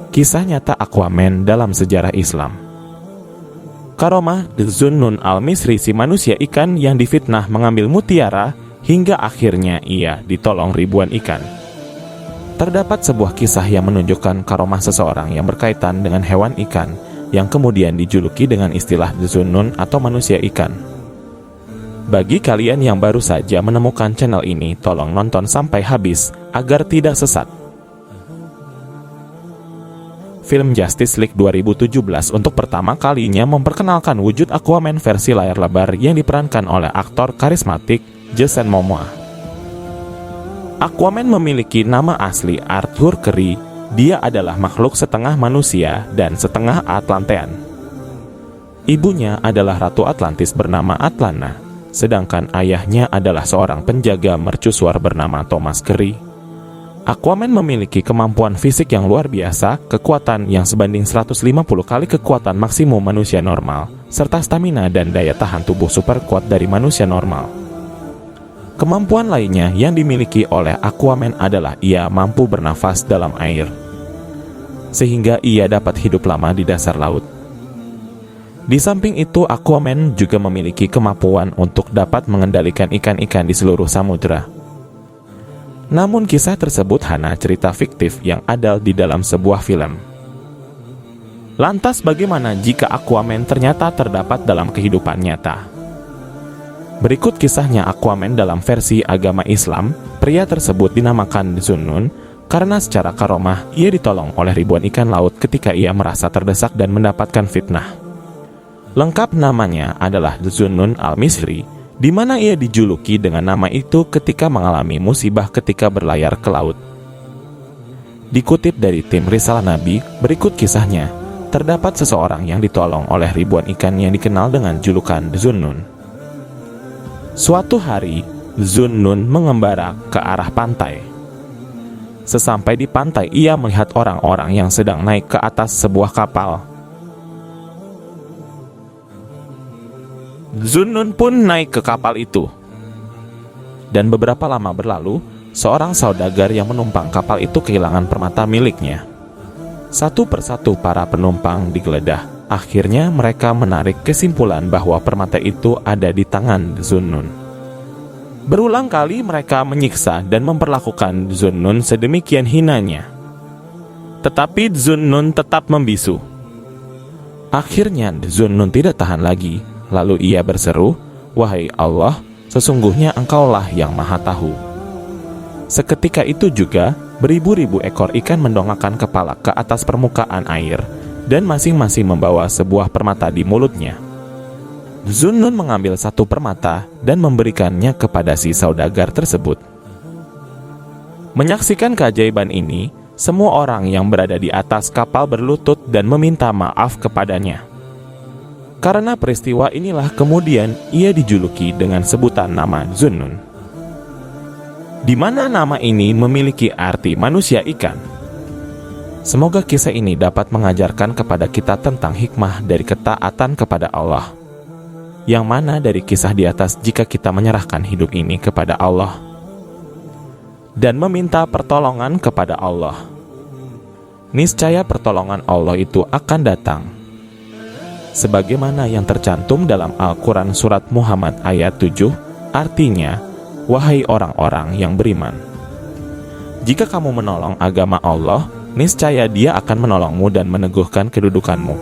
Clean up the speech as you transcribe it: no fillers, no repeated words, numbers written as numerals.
Kisah nyata Aquaman dalam sejarah Islam. Karomah Dzunnun al-Misri, si manusia ikan yang difitnah mengambil mutiara hingga akhirnya ia ditolong ribuan ikan. Terdapat sebuah kisah yang menunjukkan karomah seseorang yang berkaitan dengan hewan ikan yang kemudian dijuluki dengan istilah Dzunnun atau manusia ikan. Bagi kalian yang baru saja menemukan channel ini, tolong nonton sampai habis agar tidak sesat. Film Justice League 2017 untuk pertama kalinya memperkenalkan wujud Aquaman versi layar lebar yang diperankan oleh aktor karismatik Jason Momoa. Aquaman memiliki nama asli Arthur Curry. Dia adalah makhluk setengah manusia dan setengah Atlantean. Ibunya adalah Ratu Atlantis bernama Atlana, sedangkan ayahnya adalah seorang penjaga mercusuar bernama Thomas Curry. Aquaman memiliki kemampuan fisik yang luar biasa, kekuatan yang sebanding 150 kali kekuatan maksimum manusia normal, serta stamina dan daya tahan tubuh super kuat dari manusia normal. Kemampuan lainnya yang dimiliki oleh Aquaman adalah ia mampu bernafas dalam air, sehingga ia dapat hidup lama di dasar laut. Di samping itu, Aquaman juga memiliki kemampuan untuk dapat mengendalikan ikan-ikan di seluruh samudera. Namun kisah tersebut hanya cerita fiktif yang ada di dalam sebuah film. Lantas bagaimana jika Aquaman ternyata terdapat dalam kehidupan nyata? Berikut kisahnya Aquaman dalam versi agama Islam. Pria tersebut dinamakan Dzunnun karena secara karomah ia ditolong oleh ribuan ikan laut ketika ia merasa terdesak dan mendapatkan fitnah. Lengkap namanya adalah Dzunnun al-Misri, di mana ia dijuluki dengan nama itu ketika mengalami musibah ketika berlayar ke laut. Dikutip dari tim Risalah Nabi, berikut kisahnya. Terdapat seseorang yang ditolong oleh ribuan ikan yang dikenal dengan julukan Dzunnun. Suatu hari, Dzunnun mengembara ke arah pantai. Sesampai di pantai, ia melihat orang-orang yang sedang naik ke atas sebuah kapal. Dzunnun pun naik ke kapal itu. Dan beberapa lama berlalu, seorang saudagar yang menumpang kapal itu kehilangan permata miliknya. Satu persatu para penumpang digeledah. Akhirnya mereka menarik kesimpulan bahwa permata itu ada di tangan Dzunnun. Berulang kali mereka menyiksa dan memperlakukan Dzunnun sedemikian hinanya. Tetapi Dzunnun tetap membisu. Akhirnya Dzunnun tidak tahan lagi. Lalu ia berseru, "Wahai Allah, sesungguhnya Engkaulah yang Maha Tahu." Seketika itu juga, beribu-ribu ekor ikan mendongakkan kepala ke atas permukaan air, dan masing-masing membawa sebuah permata di mulutnya. Dzunnun mengambil satu permata dan memberikannya kepada si saudagar tersebut. Menyaksikan keajaiban ini, semua orang yang berada di atas kapal berlutut dan meminta maaf kepadanya. Karena peristiwa inilah kemudian ia dijuluki dengan sebutan nama Dzunnun, di mana nama ini memiliki arti manusia ikan. Semoga kisah ini dapat mengajarkan kepada kita tentang hikmah dari ketaatan kepada Allah. Yang mana dari kisah di atas, jika kita menyerahkan hidup ini kepada Allah dan meminta pertolongan kepada Allah, niscaya pertolongan Allah itu akan datang. Sebagaimana yang tercantum dalam Al-Quran Surat Muhammad ayat 7, artinya, "Wahai orang-orang yang beriman, jika kamu menolong agama Allah, niscaya Dia akan menolongmu dan meneguhkan kedudukanmu."